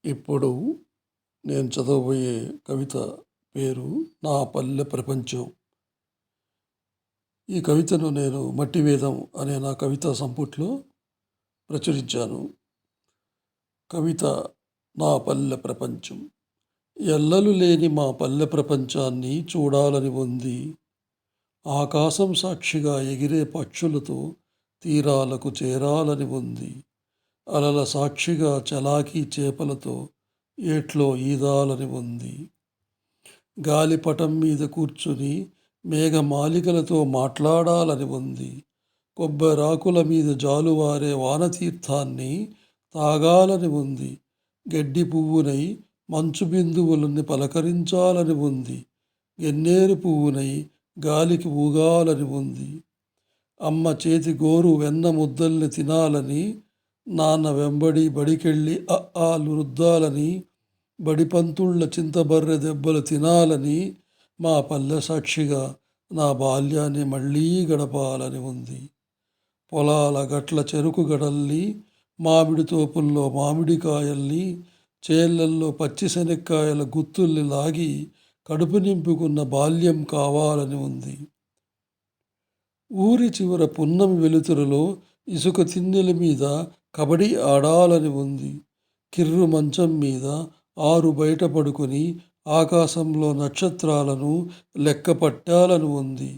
ఇప్పుడు నేను చదవబోయే కవిత పేరు నా పల్లె ప్రపంచం. ఈ కవితను నేను మట్టి వేదం అనే నా కవితా సంపుటిలో ప్రచురించాను. కవిత నా పల్లె ప్రపంచం. ఎల్లలు లేని మా పల్లె ప్రపంచాన్ని చూడాలని ఉంది. ఆకాశం సాక్షిగా ఎగిరే పక్షులతో తీరాలకు చేరాలని ఉంది. అలల సాక్షిగా చలాకీ చేపలతో ఏట్లో ఈదాలని ఉంది. గాలిపటం మీద కూర్చుని మేఘమాలికలతో మాట్లాడాలని ఉంది. కొబ్బరాకుల మీద జాలువారే వానతీర్థాన్ని తాగాలని ఉంది. గడ్డి పువ్వునై మంచు బిందువులని పలకరించాలని ఉంది. గన్నేరు పువ్వునై గాలికి ఊగాలని ఉంది. అమ్మ చేతి గోరు వెన్న ముద్దల్ని తినాలని, నాన్న వెంబడి బడికెళ్ళి ఆలు రుద్దాలని, బడిపంతుళ్ళ చింతబర్రె దెబ్బలు తినాలని, మా పల్లె సాక్షిగా నా బాల్యాన్ని మళ్ళీ గడపాలని ఉంది. పొలాల గట్ల చెరుకు గడల్ని, మామిడి తోపుల్లో మామిడికాయల్ని, చేళ్లల్లో పచ్చి శనక్కాయల గుత్తుల్ని లాగి కడుపు నింపుకున్న బాల్యం కావాలని ఉంది. ఊరి చివర పున్నమి వెలుతురులో ఇసుక తిన్నెల మీద కబడ్డీ ఆడాలని ఉంది. కిర్రు మంచం మీద ఆరు బయట పడుకొని ఆకాశంలో నక్షత్రాలను లెక్క పట్టాలని ఉంది.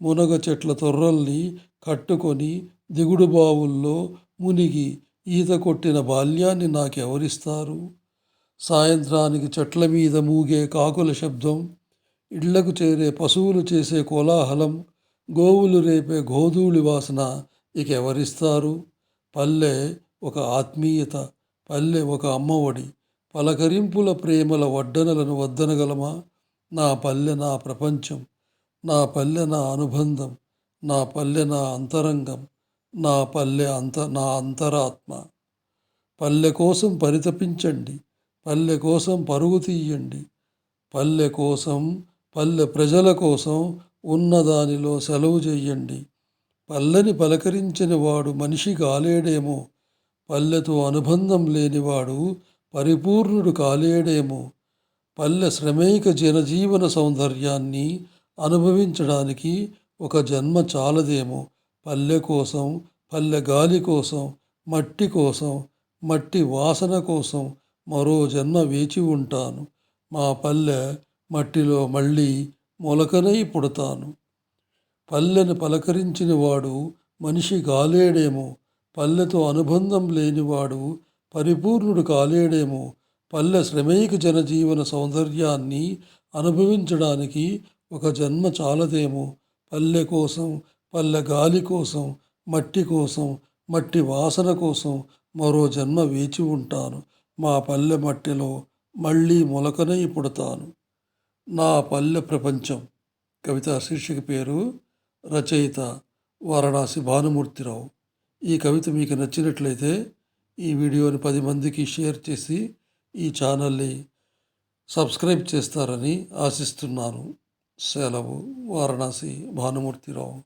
మునగ చెట్ల తొర్రల్ని కట్టుకొని దిగుడు బావుల్లో మునిగి ఈత కొట్టిన బాల్యాన్ని నాకెవరిస్తారు? సాయంత్రానికి చెట్ల మీద మూగే కాకుల శబ్దం, ఇళ్లకు చేరే పశువులు చేసే కోలాహలం, గోవులు రేపే గోధూళి వాసన ఇక ఎవరిస్తారు? పల్లె ఒక ఆత్మీయత, పల్లె ఒక అమ్మఒడి, పలకరింపుల ప్రేమల వడ్డనలను వద్దనగలమా? నా పల్లె నా ప్రపంచం, నా పల్లె నా అనుబంధం, నా పల్లె నా అంతరంగం, నా పల్లె నా అంతరాత్మ. పల్లె కోసం పరితపించండి, పల్లె కోసం పరుగు తీయండి, పల్లె కోసం, పల్లె ప్రజల కోసం ఉన్నదానిలో సెలవు చెయ్యండి. పల్లెని పలకరించిన వాడు మనిషి కాలేడేమో, పల్లెతో అనుబంధం లేనివాడు పరిపూర్ణుడు కాలేడేమో. పల్లె శ్రమైక జనజీవన సౌందర్యాన్ని అనుభవించడానికి ఒక జన్మ చాలదేమో. పల్లె కోసం, పల్లె గాలి కోసం, మట్టి కోసం, మట్టి వాసన కోసం మరో జన్మ వేచి ఉంటాను. మా పల్లె మట్టిలో మళ్ళీ మొలకనై పుడతాను. పల్లెను పలకరించిన వాడు మనిషి కాలేడేమో, పల్లెతో అనుబంధం లేనివాడు పరిపూర్ణుడు కాలేడేమో. పల్లె శ్రమైక జనజీవన సౌందర్యాన్ని అనుభవించడానికి ఒక జన్మ చాలదేమో. పల్లె కోసం, పల్లె గాలి కోసం, మట్టి కోసం, మట్టి వాసన కోసం మరో జన్మ వేచి ఉంటాను. మా పల్లె మట్టిలో మళ్ళీ మొలకనై పుడతాను. నా పల్లె ప్రపంచం కవితా శీర్షిక పేరు. రచయిత వారణాసి భానుమూర్తిరావు. ఈ కవిత మీకు నచ్చినట్లయితే ఈ వీడియోని 10 మందికి షేర్ చేసి ఈ ఛానల్ని సబ్స్క్రైబ్ చేస్తారని ఆశిస్తున్నాను. సెలవు. వారణాసి భానుమూర్తిరావు.